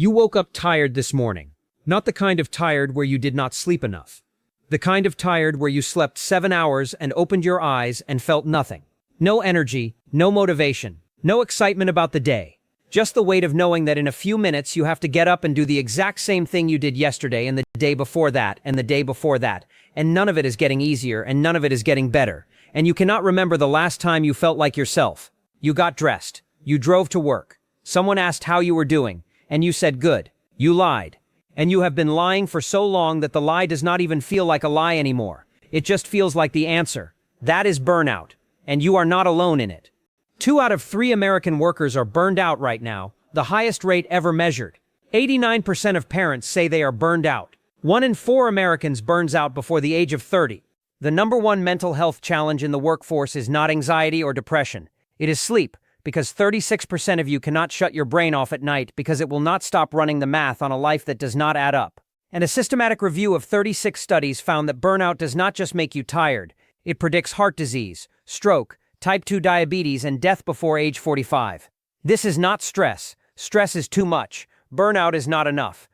You woke up tired this morning. Not the kind of tired where you did not sleep enough. The kind of tired where you slept 7 hours and opened your eyes and felt nothing. No energy, no motivation, no excitement about the day. Just the weight of knowing that in a few minutes you have to get up and do the exact same thing you did yesterday and the day before that and the day before that, and none of it is getting easier and none of it is getting better, and you cannot remember the last time you felt like yourself. You got dressed. You drove to work. Someone asked how you were doing, and you said good. You lied. And you have been lying for so long that the lie does not even feel like a lie anymore. It just feels like the answer. That is burnout. And you are not alone in it. 2 out of 3 American workers are burned out right now, the highest rate ever measured. 89% of parents say they are burned out. 1 in 4 Americans burns out before the age of 30. The number one mental health challenge in the workforce is not anxiety or depression. It is sleep, because 36% of you cannot shut your brain off at night because it will not stop running the math on a life that does not add up. And a systematic review of 36 studies found that burnout does not just make you tired, it predicts heart disease, stroke, type 2 diabetes, and death before age 45. This is not stress. Stress is too much. Burnout is not enough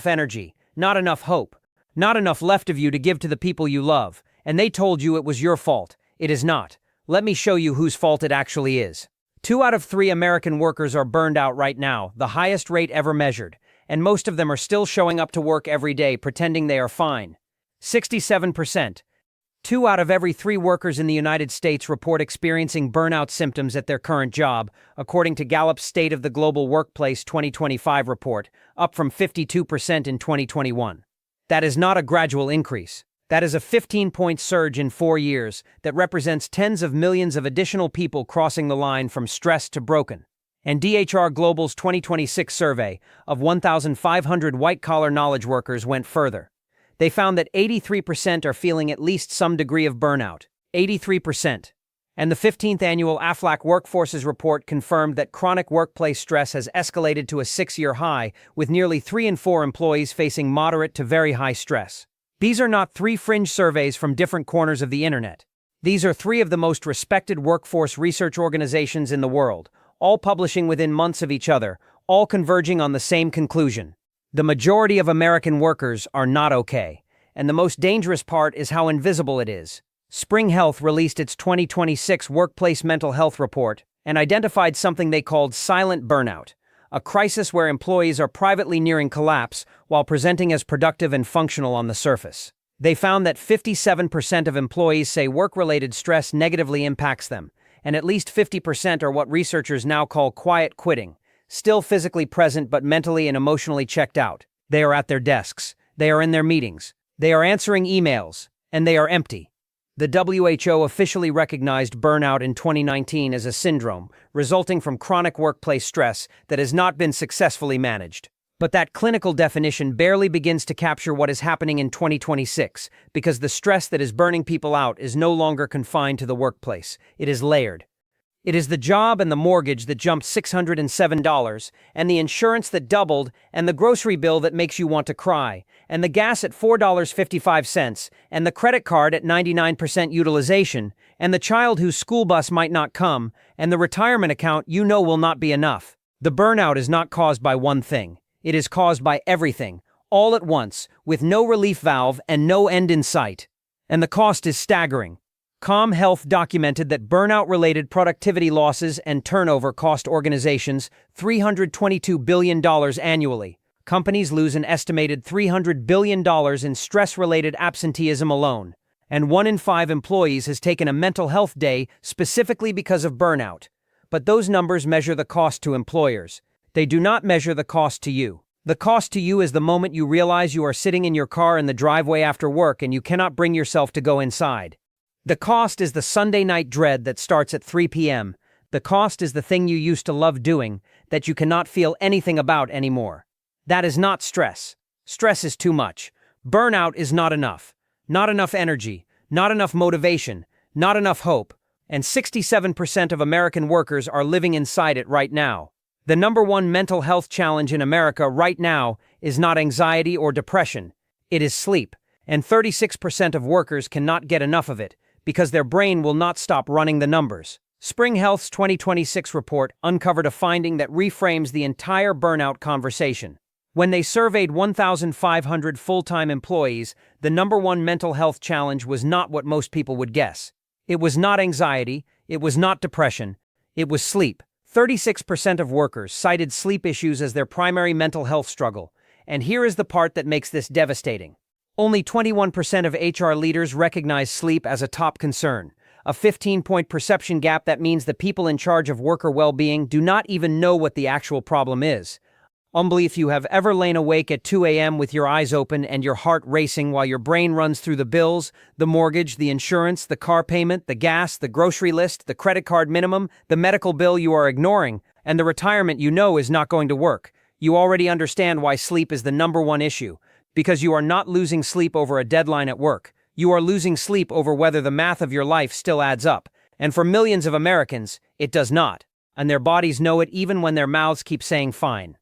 energy, not enough hope, not enough left of you to give to the people you love, and they told you it was your fault. It is not. Let me show you whose fault it actually is. 2 out of 3 American workers are burned out right now, the highest rate ever measured, and most of them are still showing up to work every day pretending they are fine. 67%. 2 out of every 3 workers in the United States report experiencing burnout symptoms at their current job, according to Gallup's State of the Global Workplace 2025 report, up from 52% in 2021. That is not a gradual increase. That is a 15-point surge in 4 years that represents tens of millions of additional people crossing the line from stressed to broken. And DHR Global's 2026 survey of 1,500 white-collar knowledge workers went further. They found that 83% are feeling at least some degree of burnout. 83%. And the 15th annual AFLAC Workforces Report confirmed that chronic workplace stress has escalated to a 6-year high, with nearly 3 in 4 employees facing moderate to very high stress. These are not 3 fringe surveys from different corners of the internet. These are 3 of the most respected workforce research organizations in the world, all publishing within months of each other, all converging on the same conclusion. The majority of American workers are not okay, and the most dangerous part is how invisible it is. Spring Health released its 2026 Workplace Mental Health Report and identified something they called silent burnout, a crisis where employees are privately nearing collapse while presenting as productive and functional on the surface. They found that 57% of employees say work-related stress negatively impacts them, and at least 50% are what researchers now call quiet quitting, still physically present but mentally and emotionally checked out. They are at their desks, they are in their meetings, they are answering emails, and they are empty. The WHO officially recognized burnout in 2019 as a syndrome resulting from chronic workplace stress that has not been successfully managed. But that clinical definition barely begins to capture what is happening in 2026 because the stress that is burning people out is no longer confined to the workplace. It is layered. It is the job and the mortgage that jumped $607, and the insurance that doubled, and the grocery bill that makes you want to cry, and the gas at $4.55, and the credit card at 99% utilization, and the child whose school bus might not come, and the retirement account you know will not be enough. The burnout is not caused by one thing. It is caused by everything, all at once, with no relief valve and no end in sight. And the cost is staggering. Calm Health documented that burnout-related productivity losses and turnover cost organizations $322 billion annually. Companies lose an estimated $300 billion in stress-related absenteeism alone. And 1 in 5 employees has taken a mental health day specifically because of burnout. But those numbers measure the cost to employers. They do not measure the cost to you. The cost to you is the moment you realize you are sitting in your car in the driveway after work and you cannot bring yourself to go inside. The cost is the Sunday night dread that starts at 3 p.m. The cost is the thing you used to love doing that you cannot feel anything about anymore. That is not stress. Stress is too much. Burnout is not enough. Not enough energy, not enough motivation, not enough hope, and 67% of American workers are living inside it right now. The number one mental health challenge in America right now is not anxiety or depression. It is sleep, and 36% of workers cannot get enough of it, because their brain will not stop running the numbers. Spring Health's 2026 report uncovered a finding that reframes the entire burnout conversation. When they surveyed 1,500 full-time employees, the number one mental health challenge was not what most people would guess. It was not anxiety, it was not depression, it was sleep. 36% of workers cited sleep issues as their primary mental health struggle, and here is the part that makes this devastating. Only 21% of HR leaders recognize sleep as a top concern, a 15-point perception gap that means the people in charge of worker well-being do not even know what the actual problem is. If you have ever lain awake at 2 a.m. with your eyes open and your heart racing while your brain runs through the bills, the mortgage, the insurance, the car payment, the gas, the grocery list, the credit card minimum, the medical bill you are ignoring, and the retirement you know is not going to work, you already understand why sleep is the number one issue. Because you are not losing sleep over a deadline at work. You are losing sleep over whether the math of your life still adds up. And for millions of Americans, it does not. And their bodies know it even when their mouths keep saying fine.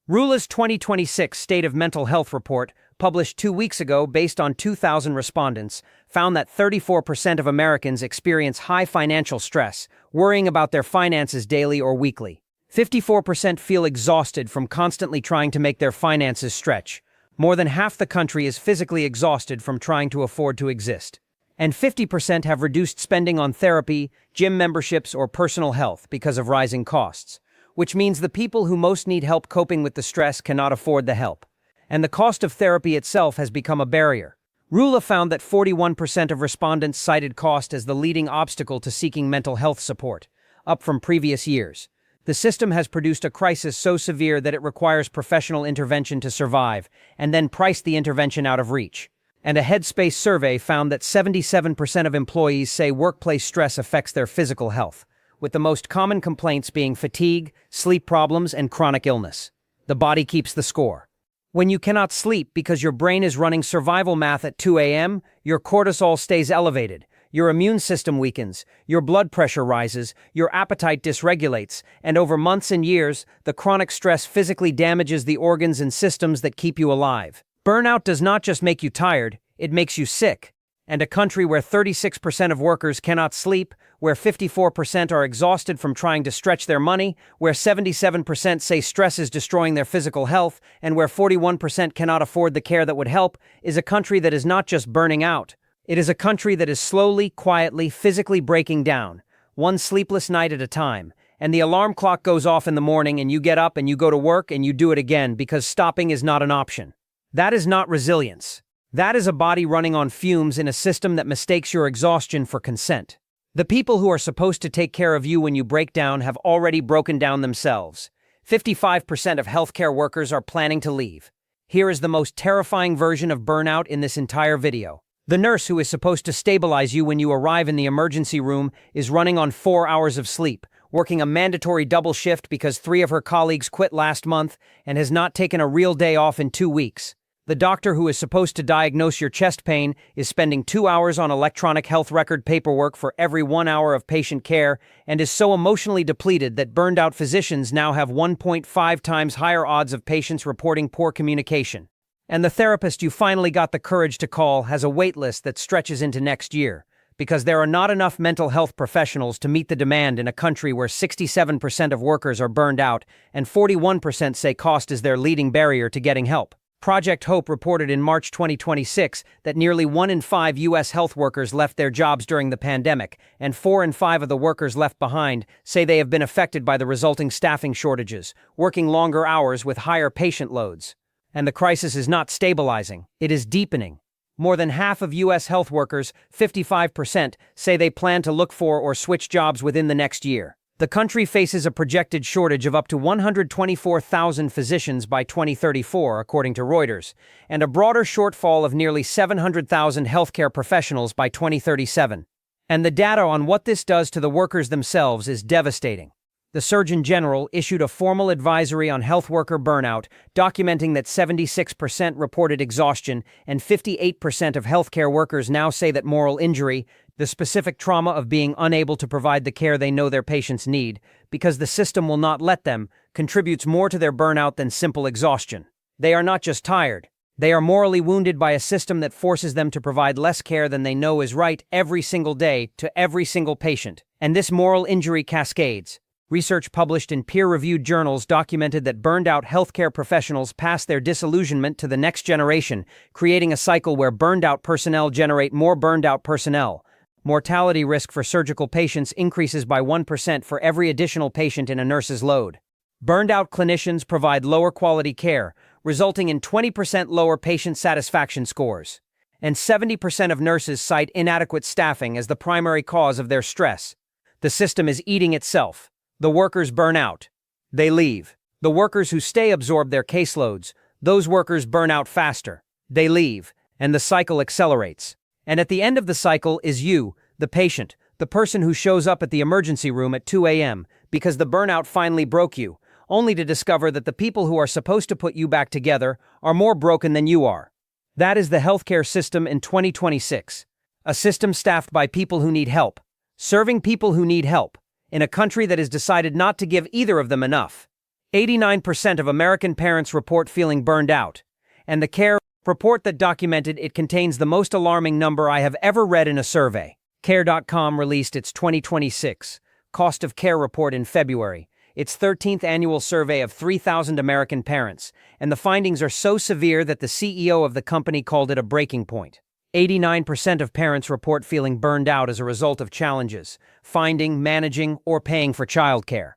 RULA's 2026 State of Mental Health Report, published 2 weeks ago based on 2,000 respondents, found that 34% of Americans experience high financial stress, worrying about their finances daily or weekly. 54% feel exhausted from constantly trying to make their finances stretch. More than half the country is physically exhausted from trying to afford to exist. And 50% have reduced spending on therapy, gym memberships, or personal health because of rising costs, which means the people who most need help coping with the stress cannot afford the help. And the cost of therapy itself has become a barrier. RULA found that 41% of respondents cited cost as the leading obstacle to seeking mental health support, up from previous years. The system has produced a crisis so severe that it requires professional intervention to survive, and then priced the intervention out of reach. And a Headspace survey found that 77% of employees say workplace stress affects their physical health, with the most common complaints being fatigue, sleep problems, and chronic illness. The body keeps the score. When you cannot sleep because your brain is running survival math at 2 a.m., your cortisol stays elevated. Your immune system weakens, your blood pressure rises, your appetite dysregulates, and over months and years, the chronic stress physically damages the organs and systems that keep you alive. Burnout does not just make you tired, it makes you sick. And a country where 36% of workers cannot sleep, where 54% are exhausted from trying to stretch their money, where 77% say stress is destroying their physical health, and where 41% cannot afford the care that would help, is a country that is not just burning out. It is a country that is slowly, quietly, physically breaking down, one sleepless night at a time, and the alarm clock goes off in the morning and you get up and you go to work and you do it again because stopping is not an option. That is not resilience. That is a body running on fumes in a system that mistakes your exhaustion for consent. The people who are supposed to take care of you when you break down have already broken down themselves. 55% of healthcare workers are planning to leave. Here is the most terrifying version of burnout in this entire video. The nurse who is supposed to stabilize you when you arrive in the emergency room is running on 4 hours of sleep, working a mandatory double shift because 3 of her colleagues quit last month and has not taken a real day off in 2 weeks. The doctor who is supposed to diagnose your chest pain is spending 2 hours on electronic health record paperwork for every 1 hour of patient care and is so emotionally depleted that burned-out physicians now have 1.5 times higher odds of patients reporting poor communication. And the therapist you finally got the courage to call has a wait list that stretches into next year, because there are not enough mental health professionals to meet the demand in a country where 67% of workers are burned out and 41% say cost is their leading barrier to getting help. Project Hope reported in March 2026 that nearly 1 in 5 U.S. health workers left their jobs during the pandemic, and 4 in 5 of the workers left behind say they have been affected by the resulting staffing shortages, working longer hours with higher patient loads. And the crisis is not stabilizing, it is deepening. More than half of U.S. health workers, 55%, say they plan to look for or switch jobs within the next year. The country faces a projected shortage of up to 124,000 physicians by 2034, according to Reuters, and a broader shortfall of nearly 700,000 healthcare professionals by 2037. And the data on what this does to the workers themselves is devastating. The Surgeon General issued a formal advisory on health worker burnout, documenting that 76% reported exhaustion and 58% of healthcare workers now say that moral injury, the specific trauma of being unable to provide the care they know their patients need, because the system will not let them, contributes more to their burnout than simple exhaustion. They are not just tired. They are morally wounded by a system that forces them to provide less care than they know is right every single day to every single patient, And this moral injury cascades. Research published in peer-reviewed journals documented that burned-out healthcare professionals pass their disillusionment to the next generation, creating a cycle where burned-out personnel generate more burned-out personnel. Mortality risk for surgical patients increases by 1% for every additional patient in a nurse's load. Burned-out clinicians provide lower quality care, resulting in 20% lower patient satisfaction scores. And 70% of nurses cite inadequate staffing as the primary cause of their stress. The system is eating itself. The workers burn out. They leave. The workers who stay absorb their caseloads. Those workers burn out faster. They leave, and the cycle accelerates. And at the end of the cycle is you, the patient, the person who shows up at the emergency room at 2 a.m. because the burnout finally broke you, only to discover that the people who are supposed to put you back together are more broken than you are. That is the healthcare system in 2026. A system staffed by people who need help, serving people who need help, in a country that has decided not to give either of them enough. 89% of American parents report feeling burned out, and the CARE report that documented it contains the most alarming number I have ever read in a survey. Care.com released its 2026 Cost of Care report in February, its 13th annual survey of 3,000 American parents, and the findings are so severe that the CEO of the company called it a breaking point. 89% of parents report feeling burned out as a result of challenges, finding, managing, or paying for childcare.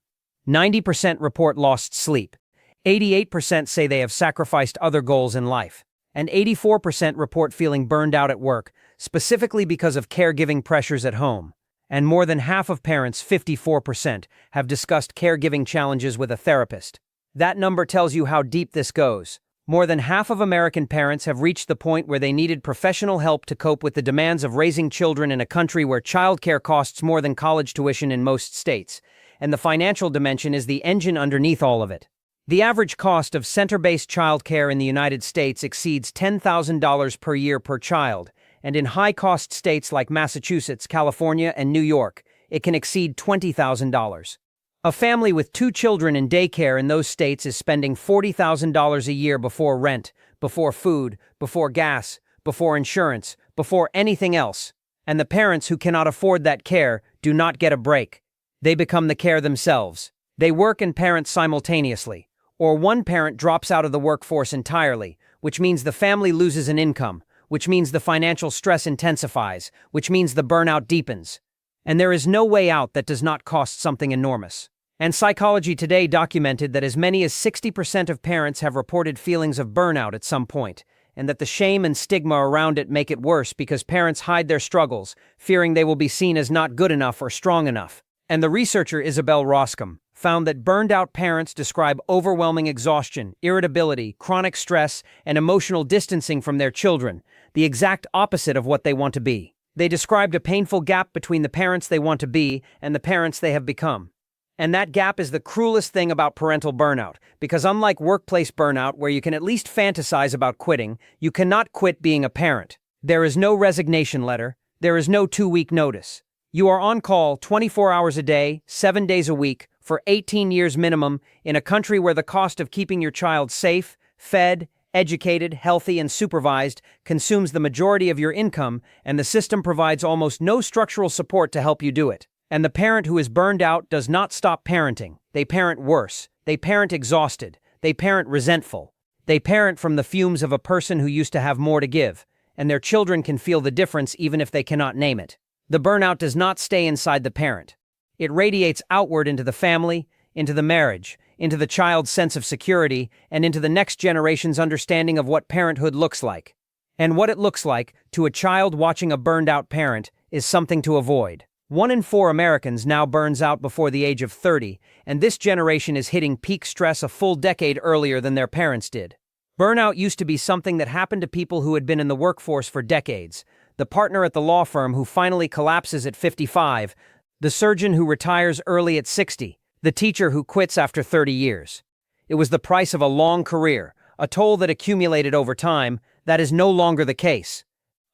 90% report lost sleep. 88% say they have sacrificed other goals in life. And 84% report feeling burned out at work, specifically because of caregiving pressures at home. And more than half of parents, 54%, have discussed caregiving challenges with a therapist. That number tells you how deep this goes. More than half of American parents have reached the point where they needed professional help to cope with the demands of raising children in a country where childcare costs more than college tuition in most states, and the financial dimension is the engine underneath all of it. The average cost of center-based childcare in the United States exceeds $10,000 per year per child, and in high-cost states like Massachusetts, California, and New York, it can exceed $20,000. A family with 2 children in daycare in those states is spending $40,000 a year before rent, before food, before gas, before insurance, before anything else. And the parents who cannot afford that care do not get a break. They become the care themselves. They work and parent simultaneously. Or one parent drops out of the workforce entirely, which means the family loses an income, which means the financial stress intensifies, which means the burnout deepens. And there is no way out that does not cost something enormous. And Psychology Today documented that as many as 60% of parents have reported feelings of burnout at some point, and that the shame and stigma around it make it worse because parents hide their struggles, fearing they will be seen as not good enough or strong enough. And the researcher Isabel Roscom found that burned-out parents describe overwhelming exhaustion, irritability, chronic stress, and emotional distancing from their children, the exact opposite of what they want to be. They described a painful gap between the parents they want to be and the parents they have become. And that gap is the cruelest thing about parental burnout, because unlike workplace burnout, where you can at least fantasize about quitting, you cannot quit being a parent. There is no resignation letter. There is no 2-week notice. You are on call 24 hours a day, 7 days a week, for 18 years minimum, in a country where the cost of keeping your child safe, fed, educated, healthy, and supervised consumes the majority of your income, and the system provides almost no structural support to help you do it. And the parent who is burned out does not stop parenting. They parent worse. They parent exhausted. They parent resentful. They parent from the fumes of a person who used to have more to give, and their children can feel the difference even if they cannot name it. The burnout does not stay inside the parent. It radiates outward into the family, into the marriage, into the child's sense of security, and into the next generation's understanding of what parenthood looks like. And what it looks like to a child watching a burned-out parent is something to avoid. 1 in 4 Americans now burns out before the age of 30, and this generation is hitting peak stress a full decade earlier than their parents did. Burnout used to be something that happened to people who had been in the workforce for decades. The partner at the law firm who finally collapses at 55, the surgeon who retires early at 60, the teacher who quits after 30 years. It was the price of a long career, a toll that accumulated over time. That is no longer the case.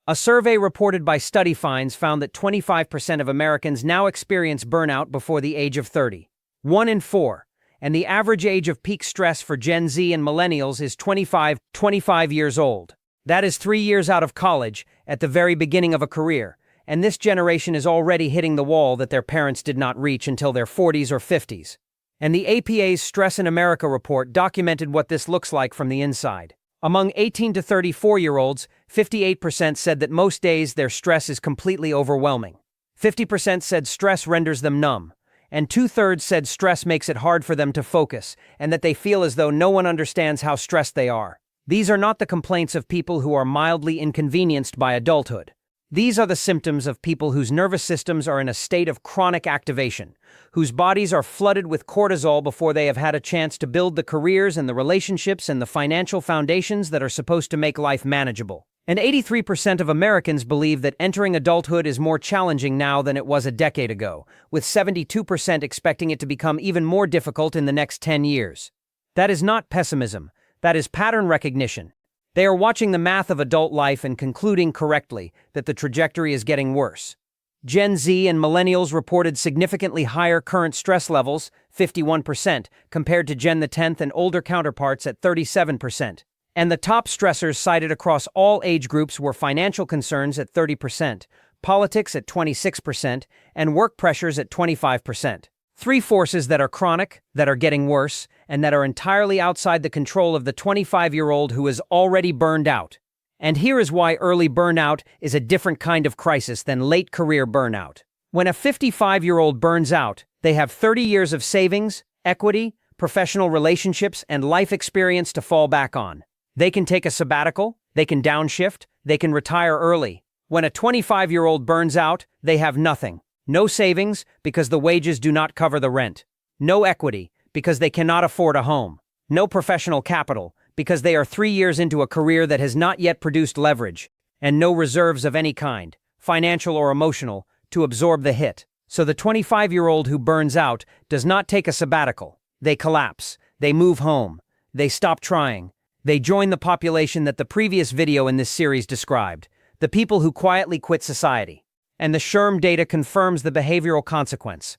A survey reported by Study Finds found that 25% of Americans now experience burnout before the age of 30. 1 in 4. And the average age of peak stress for Gen Z and millennials is 25 years old. That is 3 years out of college, at the very beginning of a career. and this generation is already hitting the wall that their parents did not reach until their 40s or 50s. And the APA's Stress in America report documented what this looks like from the inside. Among 18 to 34-year-olds, 58% said that most days their stress is completely overwhelming. 50% said stress renders them numb, and 2/3 said stress makes it hard for them to focus, and that they feel as though no one understands how stressed they are. These are not the complaints of people who are mildly inconvenienced by adulthood. These are the symptoms of people whose nervous systems are in a state of chronic activation, whose bodies are flooded with cortisol before they have had a chance to build the careers and the relationships and the financial foundations that are supposed to make life manageable. And 83% of Americans believe that entering adulthood is more challenging now than it was a decade ago, with 72% expecting it to become even more difficult in the next 10 years. That is not pessimism, that is pattern recognition. They are watching the math of adult life and concluding correctly that the trajectory is getting worse. Gen Z and millennials reported significantly higher current stress levels, 51%, compared to Gen the 10th and older counterparts at 37%. And the top stressors cited across all age groups were financial concerns at 30%, politics at 26%, and work pressures at 25%. Three forces that are chronic, that are getting worse, and that are entirely outside the control of the 25-year-old who is already burned out. And here is why early burnout is a different kind of crisis than late career burnout. When a 55-year-old burns out, they have 30 years of savings, equity, professional relationships, and life experience to fall back on. They can take a sabbatical, they can downshift, they can retire early. When a 25-year-old burns out, they have nothing. No savings, because the wages do not cover the rent. No equity, because they cannot afford a home. No professional capital, because they are 3 years into a career that has not yet produced leverage. And no reserves of any kind, financial or emotional, to absorb the hit. So the 25-year-old who burns out does not take a sabbatical. They collapse. They move home. They stop trying. They join the population that the previous video in this series described, the people who quietly quit society. And the SHRM data confirms the behavioral consequence.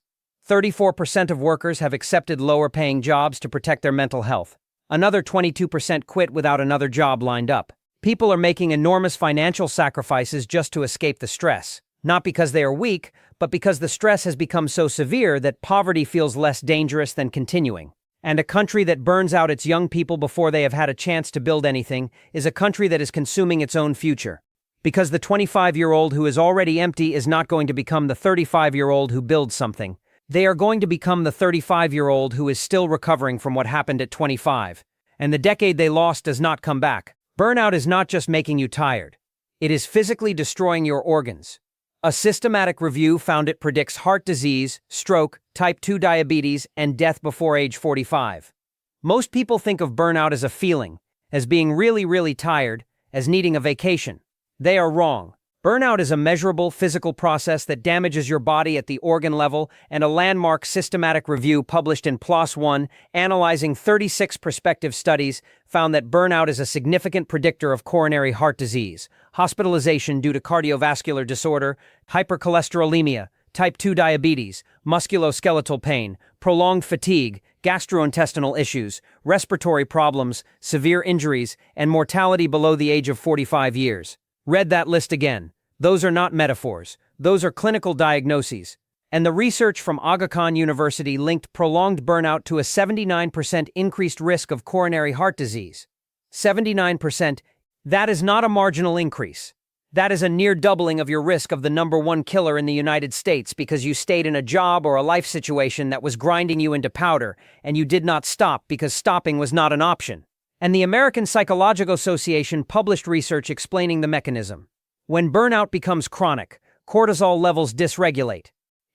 34% of workers have accepted lower-paying jobs to protect their mental health. Another 22% quit without another job lined up. People are making enormous financial sacrifices just to escape the stress, not because they are weak, but because the stress has become so severe that poverty feels less dangerous than continuing. And a country that burns out its young people before they have had a chance to build anything is a country that is consuming its own future. Because the 25-year-old who is already empty is not going to become the 35-year-old who builds something. They are going to become the 35-year-old who is still recovering from what happened at 25. And the decade they lost does not come back. Burnout is not just making you tired. It is physically destroying your organs. A systematic review found it predicts heart disease, stroke, type 2 diabetes, and death before age 45. Most people think of burnout as a feeling, as being really, really tired, as needing a vacation. They are wrong. Burnout is a measurable physical process that damages your body at the organ level, and a landmark systematic review published in PLOS One, analyzing 36 prospective studies, found that burnout is a significant predictor of coronary heart disease, hospitalization due to cardiovascular disorder, hypercholesterolemia, type 2 diabetes, musculoskeletal pain, prolonged fatigue, gastrointestinal issues, respiratory problems, severe injuries, and mortality below the age of 45 years. Read that list again. Those are not metaphors. Those are clinical diagnoses. And the research from Aga Khan University linked prolonged burnout to a 79% increased risk of coronary heart disease. 79%, that is not a marginal increase. That is a near doubling of your risk of the #1 killer in the United States because you stayed in a job or a life situation that was grinding you into powder, and you did not stop because stopping was not an option. And the American Psychological Association published research explaining the mechanism. When burnout becomes chronic, cortisol levels dysregulate.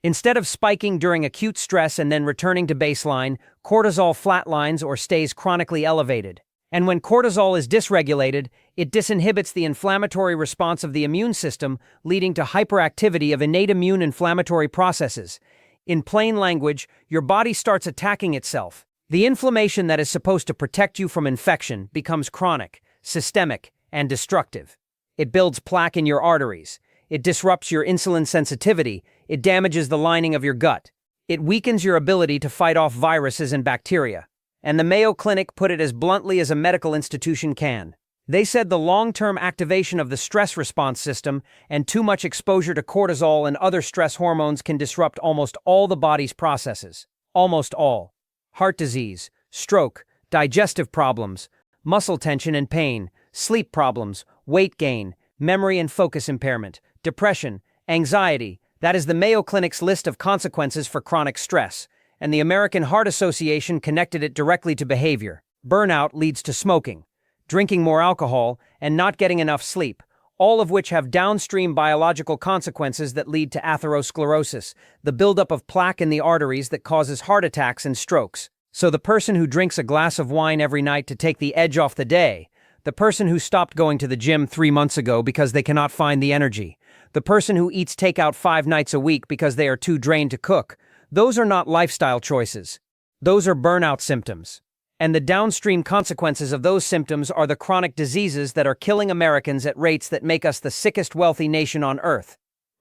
Instead of spiking during acute stress and then returning to baseline, cortisol flatlines or stays chronically elevated. And when cortisol is dysregulated, it disinhibits the inflammatory response of the immune system, leading to hyperactivity of innate immune inflammatory processes. In plain language, your body starts attacking itself. The inflammation that is supposed to protect you from infection becomes chronic, systemic, and destructive. It builds plaque in your arteries. It disrupts your insulin sensitivity. It damages the lining of your gut. It weakens your ability to fight off viruses and bacteria. And the Mayo Clinic put it as bluntly as a medical institution can. They said the long-term activation of the stress response system and too much exposure to cortisol and other stress hormones can disrupt almost all the body's processes. Almost all. Heart disease, stroke, digestive problems, muscle tension and pain, sleep problems, weight gain, memory and focus impairment, depression, anxiety. That is the Mayo Clinic's list of consequences for chronic stress, and the American Heart Association connected it directly to behavior. Burnout leads to smoking, drinking more alcohol, and not getting enough sleep, all of which have downstream biological consequences that lead to atherosclerosis, the buildup of plaque in the arteries that causes heart attacks and strokes. So the person who drinks a glass of wine every night to take the edge off the day, the person who stopped going to the gym 3 months ago because they cannot find the energy, the person who eats takeout 5 nights a week because they are too drained to cook, those are not lifestyle choices. Those are burnout symptoms. And the downstream consequences of those symptoms are the chronic diseases that are killing Americans at rates that make us the sickest wealthy nation on earth.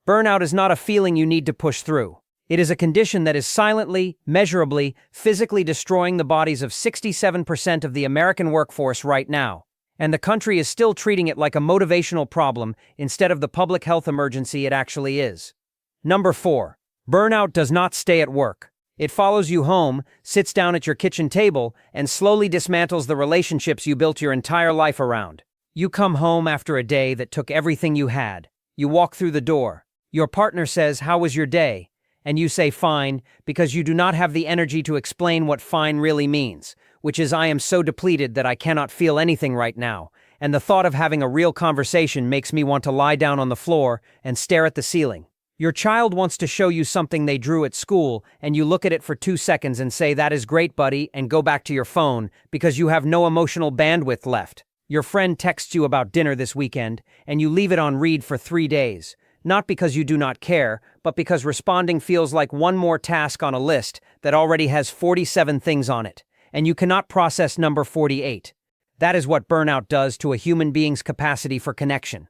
Burnout is not a feeling you need to push through. It is a condition that is silently, measurably, physically destroying the bodies of 67% of the American workforce right now. And the country is still treating it like a motivational problem instead of the public health emergency it actually is. Number 4. Burnout does not stay at work. It follows you home, sits down at your kitchen table, and slowly dismantles the relationships you built your entire life around. You come home after a day that took everything you had. You walk through the door. Your partner says, "How was your day?" And you say fine, because you do not have the energy to explain what fine really means, which is I am so depleted that I cannot feel anything right now, and the thought of having a real conversation makes me want to lie down on the floor and stare at the ceiling. Your child wants to show you something they drew at school, and you look at it for 2 seconds and say, "That is great, buddy," and go back to your phone because you have no emotional bandwidth left. Your friend texts you about dinner this weekend, and you leave it on read for 3 days. Not because you do not care, but because responding feels like one more task on a list that already has 47 things on it, and you cannot process number 48. That is what burnout does to a human being's capacity for connection.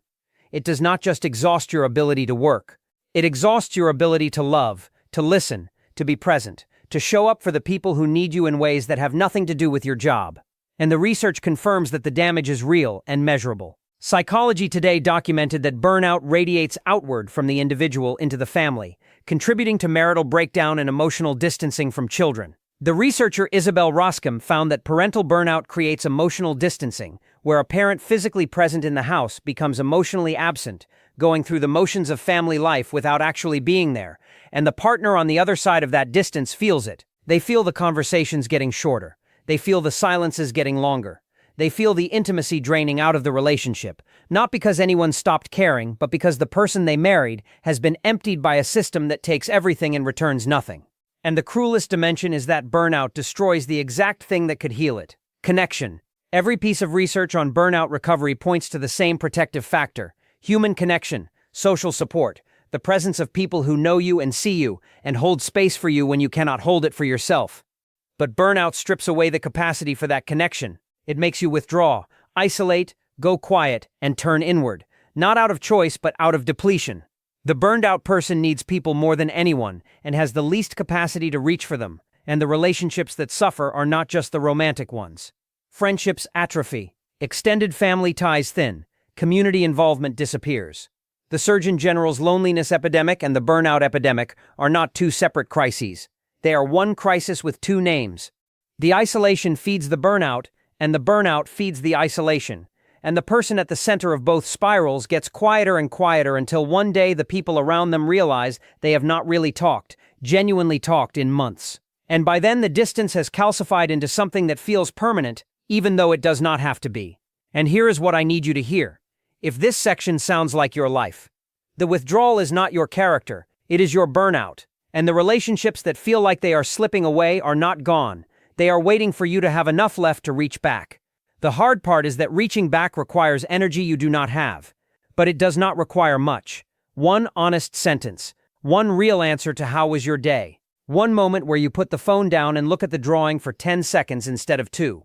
It does not just exhaust your ability to work. It exhausts your ability to love, to listen, to be present, to show up for the people who need you in ways that have nothing to do with your job. And the research confirms that the damage is real and measurable. Psychology Today documented that burnout radiates outward from the individual into the family, contributing to marital breakdown and emotional distancing from children. The researcher Isabel Roscom found that parental burnout creates emotional distancing, where a parent physically present in the house becomes emotionally absent, going through the motions of family life without actually being there, and the partner on the other side of that distance feels it. They feel the conversations getting shorter. They feel the silences getting longer. They feel the intimacy draining out of the relationship, not because anyone stopped caring, but because the person they married has been emptied by a system that takes everything and returns nothing. And the cruelest dimension is that burnout destroys the exact thing that could heal it: connection. Every piece of research on burnout recovery points to the same protective factor: human connection, social support, the presence of people who know you and see you and hold space for you when you cannot hold it for yourself. But burnout strips away the capacity for that connection. It makes you withdraw, isolate, go quiet, and turn inward, not out of choice but out of depletion. The burned-out person needs people more than anyone and has the least capacity to reach for them, and the relationships that suffer are not just the romantic ones. Friendships atrophy, extended family ties thin, community involvement disappears. The Surgeon General's loneliness epidemic and the burnout epidemic are not two separate crises. They are one crisis with two names. The isolation feeds the burnout, and the burnout feeds the isolation. And the person at the center of both spirals gets quieter and quieter until one day the people around them realize they have not really talked, genuinely talked in months. And by then the distance has calcified into something that feels permanent, even though it does not have to be. And here is what I need you to hear. If this section sounds like your life, the withdrawal is not your character, it is your burnout. And the relationships that feel like they are slipping away are not gone. They are waiting for you to have enough left to reach back. The hard part is that reaching back requires energy you do not have. But it does not require much. One honest sentence. One real answer to how was your day. One moment where you put the phone down and look at the drawing for 10 seconds instead of 2.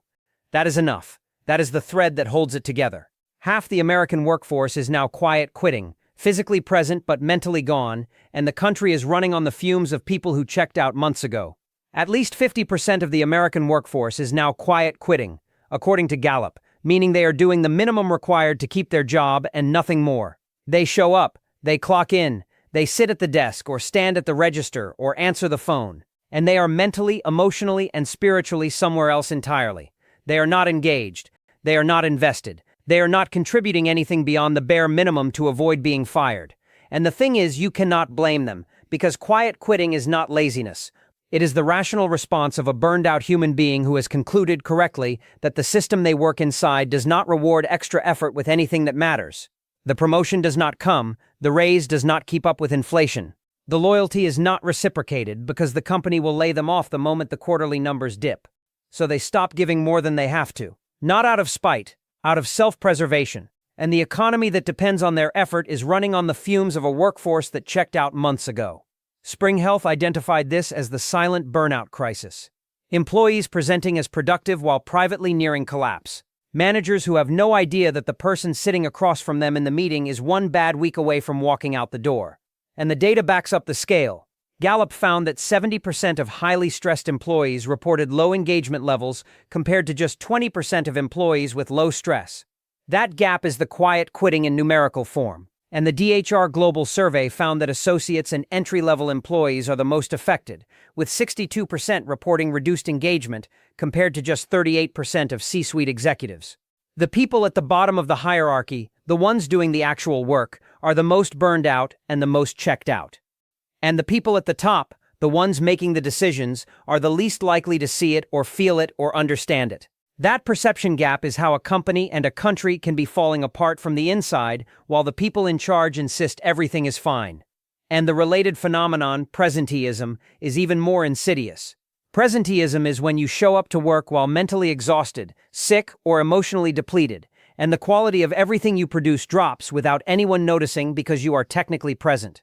That is enough. That is the thread that holds it together. Half the American workforce is now quiet quitting, physically present but mentally gone, and the country is running on the fumes of people who checked out months ago. At least 50% of the American workforce is now quiet quitting, according to Gallup, meaning they are doing the minimum required to keep their job and nothing more. They show up, they clock in, they sit at the desk or stand at the register or answer the phone, and they are mentally, emotionally, and spiritually somewhere else entirely. They are not engaged. They are not invested. They are not contributing anything beyond the bare minimum to avoid being fired. And the thing is, you cannot blame them, because quiet quitting is not laziness. It is the rational response of a burned-out human being who has concluded correctly that the system they work inside does not reward extra effort with anything that matters. The promotion does not come, the raise does not keep up with inflation. The loyalty is not reciprocated because the company will lay them off the moment the quarterly numbers dip. So they stop giving more than they have to. Not out of spite, out of self-preservation. And the economy that depends on their effort is running on the fumes of a workforce that checked out months ago. Spring Health identified this as the silent burnout crisis. Employees presenting as productive while privately nearing collapse. Managers who have no idea that the person sitting across from them in the meeting is one bad week away from walking out the door. And the data backs up the scale. Gallup found that 70% of highly stressed employees reported low engagement levels compared to just 20% of employees with low stress. That gap is the quiet quitting in numerical form. And the DHR Global Survey found that associates and entry-level employees are the most affected, with 62% reporting reduced engagement compared to just 38% of C-suite executives. The people at the bottom of the hierarchy, the ones doing the actual work, are the most burned out and the most checked out. And the people at the top, the ones making the decisions, are the least likely to see it or feel it or understand it. That perception gap is how a company and a country can be falling apart from the inside while the people in charge insist everything is fine. And the related phenomenon, presenteeism, is even more insidious. Presenteeism is when you show up to work while mentally exhausted, sick, or emotionally depleted, and the quality of everything you produce drops without anyone noticing because you are technically present.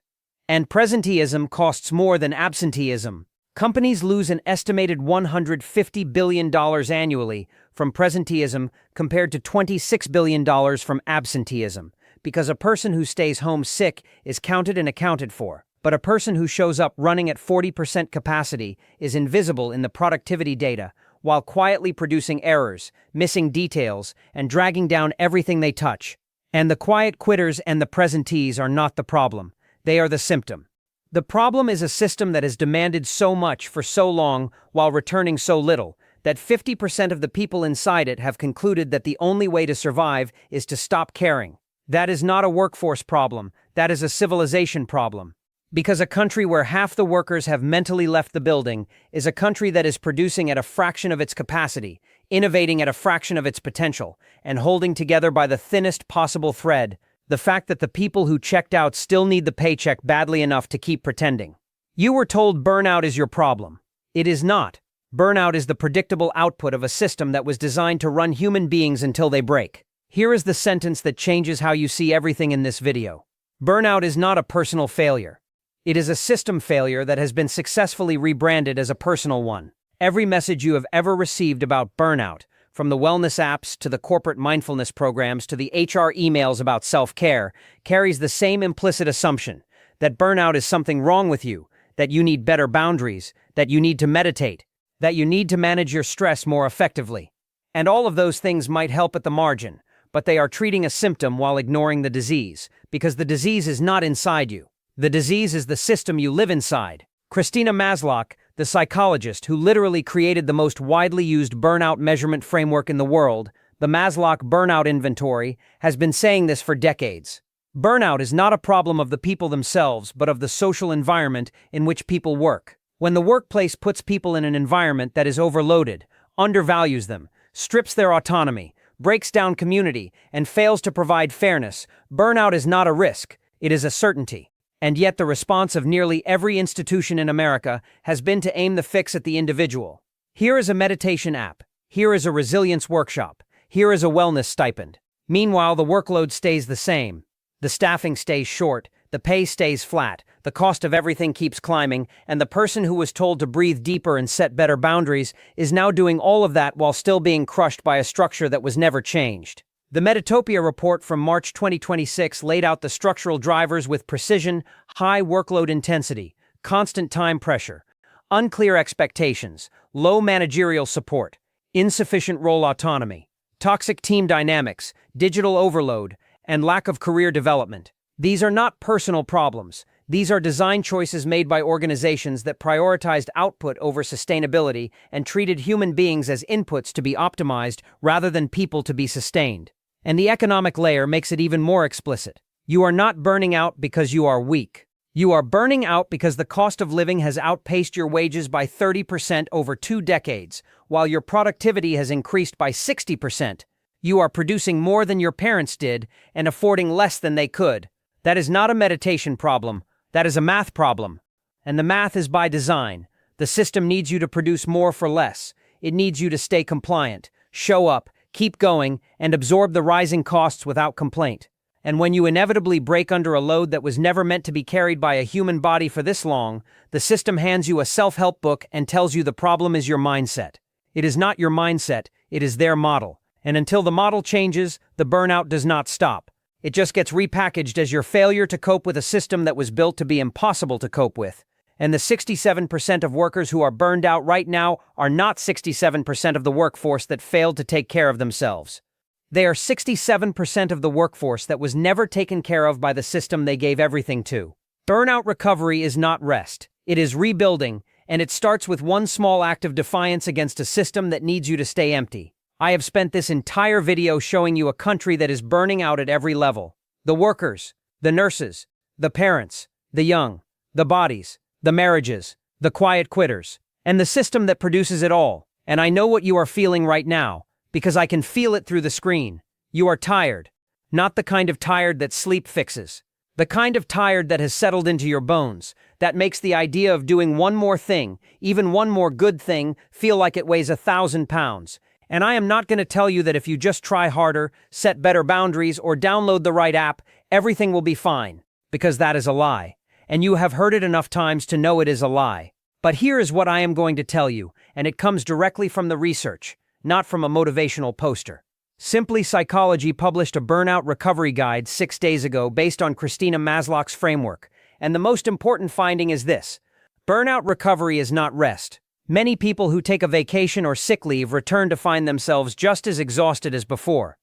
And presenteeism costs more than absenteeism. Companies lose an estimated $150 billion annually from presenteeism compared to $26 billion from absenteeism, because a person who stays home sick is counted and accounted for, but a person who shows up running at 40% capacity is invisible in the productivity data, while quietly producing errors, missing details, and dragging down everything they touch. And the quiet quitters and the presentees are not the problem. They are the symptom. The problem is a system that has demanded so much for so long while returning so little, that 50% of the people inside it have concluded that the only way to survive is to stop caring. That is not a workforce problem, that is a civilization problem. Because a country where half the workers have mentally left the building is a country that is producing at a fraction of its capacity, innovating at a fraction of its potential, and holding together by the thinnest possible thread, the fact that the people who checked out still need the paycheck badly enough to keep pretending. You were told burnout is your problem. It is not. Burnout is the predictable output of a system that was designed to run human beings until they break. Here is the sentence that changes how you see everything in this video. Burnout is not a personal failure. It is a system failure that has been successfully rebranded as a personal one. Every message you have ever received about burnout, from the wellness apps to the corporate mindfulness programs to the HR emails about self-care, carries the same implicit assumption that burnout is something wrong with you, that you need better boundaries, that you need to meditate, that you need to manage your stress more effectively. And all of those things might help at the margin, but they are treating a symptom while ignoring the disease, because the disease is not inside you. The disease is the system you live inside. Christina Maslach, the psychologist who literally created the most widely used burnout measurement framework in the world, the Maslach Burnout Inventory, has been saying this for decades. Burnout is not a problem of the people themselves, but of the social environment in which people work. When the workplace puts people in an environment that is overloaded, undervalues them, strips their autonomy, breaks down community, and fails to provide fairness, burnout is not a risk, it is a certainty. And yet the response of nearly every institution in America has been to aim the fix at the individual. Here is a meditation app. Here is a resilience workshop. Here is a wellness stipend. Meanwhile, the workload stays the same. The staffing stays short. The pay stays flat. The cost of everything keeps climbing. And the person who was told to breathe deeper and set better boundaries is now doing all of that while still being crushed by a structure that was never changed. The Metatopia report from March 2026 laid out the structural drivers with precision: high workload intensity, constant time pressure, unclear expectations, low managerial support, insufficient role autonomy, toxic team dynamics, digital overload, and lack of career development. These are not personal problems. These are design choices made by organizations that prioritized output over sustainability and treated human beings as inputs to be optimized rather than people to be sustained. And the economic layer makes it even more explicit. You are not burning out because you are weak. You are burning out because the cost of living has outpaced your wages by 30% over 2 decades, while your productivity has increased by 60%. You are producing more than your parents did and affording less than they could. That is not a meditation problem. That is a math problem. And the math is by design. The system needs you to produce more for less. It needs you to stay compliant, show up, keep going, and absorb the rising costs without complaint. And when you inevitably break under a load that was never meant to be carried by a human body for this long, the system hands you a self-help book and tells you the problem is your mindset. It is not your mindset, it is their model. And until the model changes, the burnout does not stop. It just gets repackaged as your failure to cope with a system that was built to be impossible to cope with. And the 67% of workers who are burned out right now are not 67% of the workforce that failed to take care of themselves. They are 67% of the workforce that was never taken care of by the system they gave everything to. Burnout recovery is not rest. It is rebuilding, and it starts with one small act of defiance against a system that needs you to stay empty. I have spent this entire video showing you a country that is burning out at every level. The workers, the nurses, the parents, the young, the bodies, the marriages, the quiet quitters, and the system that produces it all. And I know what you are feeling right now, because I can feel it through the screen. You are tired. Not the kind of tired that sleep fixes. The kind of tired that has settled into your bones, that makes the idea of doing one more thing, even one more good thing, feel like it weighs 1,000 pounds. And I am not going to tell you that if you just try harder, set better boundaries, or download the right app, everything will be fine, because that is a lie. And you have heard it enough times to know it is a lie. But here is what I am going to tell you, and it comes directly from the research, not from a motivational poster. Simply Psychology published a burnout recovery guide 6 days ago based on Christina Maslach's framework, and the most important finding is this: burnout recovery is not rest. Many people who take a vacation or sick leave return to find themselves just as exhausted as before.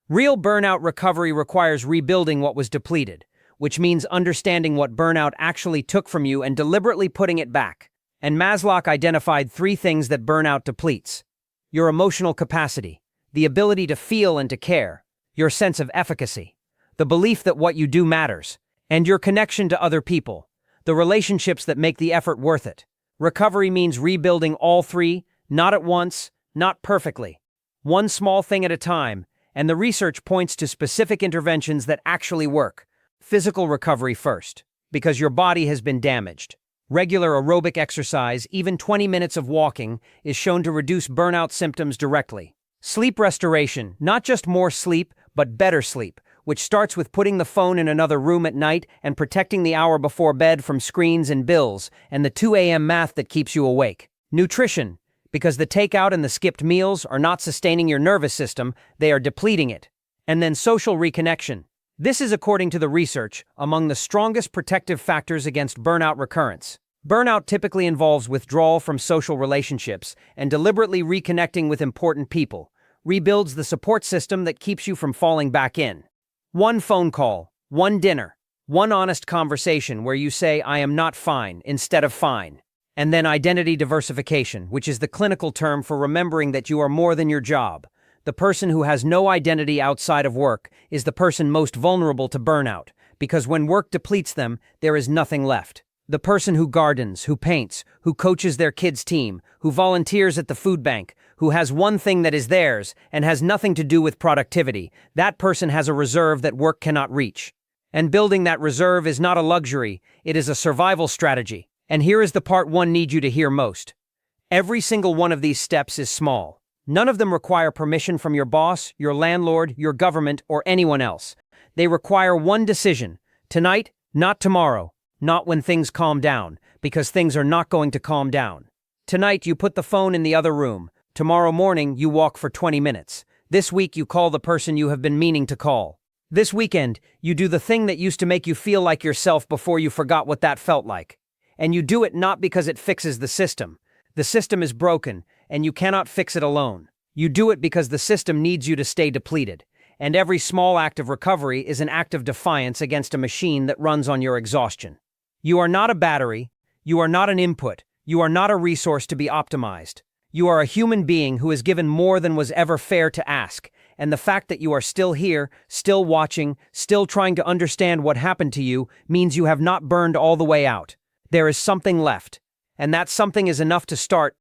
Real burnout recovery requires rebuilding what was depleted, which means understanding what burnout actually took from you and deliberately putting it back. And Maslach identified 3 things that burnout depletes: your emotional capacity, the ability to feel and to care, your sense of efficacy, the belief that what you do matters, and your connection to other people, the relationships that make the effort worth it. Recovery means rebuilding all 3, not at once, not perfectly. One small thing at a time, and the research points to specific interventions that actually work. Physical recovery first, because your body has been damaged. Regular aerobic exercise, even 20 minutes of walking, is shown to reduce burnout symptoms directly. Sleep restoration, not just more sleep, but better sleep, which starts with putting the phone in another room at night and protecting the hour before bed from screens and bills, and the 2 a.m. math that keeps you awake. Nutrition, because the takeout and the skipped meals are not sustaining your nervous system, they are depleting it. And then social reconnection. This is, according to the research, among the strongest protective factors against burnout recurrence. Burnout typically involves withdrawal from social relationships and deliberately reconnecting with important people, rebuilds the support system that keeps you from falling back in. One phone call, one dinner, one honest conversation where you say, "I am not fine," instead of "fine." And then identity diversification, which is the clinical term for remembering that you are more than your job. The person who has no identity outside of work is the person most vulnerable to burnout, because when work depletes them, there is nothing left. The person who gardens, who paints, who coaches their kids' team, who volunteers at the food bank, who has one thing that is theirs and has nothing to do with productivity, that person has a reserve that work cannot reach. And building that reserve is not a luxury, it is a survival strategy. And here is the part one need you to hear most. Every single one of these steps is small. None of them require permission from your boss, your landlord, your government, or anyone else. They require one decision: tonight, not tomorrow. Not when things calm down, because things are not going to calm down. Tonight, you put the phone in the other room. Tomorrow morning, you walk for 20 minutes. This week, you call the person you have been meaning to call. This weekend, you do the thing that used to make you feel like yourself before you forgot what that felt like. And you do it not because it fixes the system. The system is broken, and you cannot fix it alone. You do it because the system needs you to stay depleted, and every small act of recovery is an act of defiance against a machine that runs on your exhaustion. You are not a battery, you are not an input, you are not a resource to be optimized. You are a human being who is given more than was ever fair to ask, and the fact that you are still here, still watching, still trying to understand what happened to you means you have not burned all the way out. There is something left, and that something is enough to start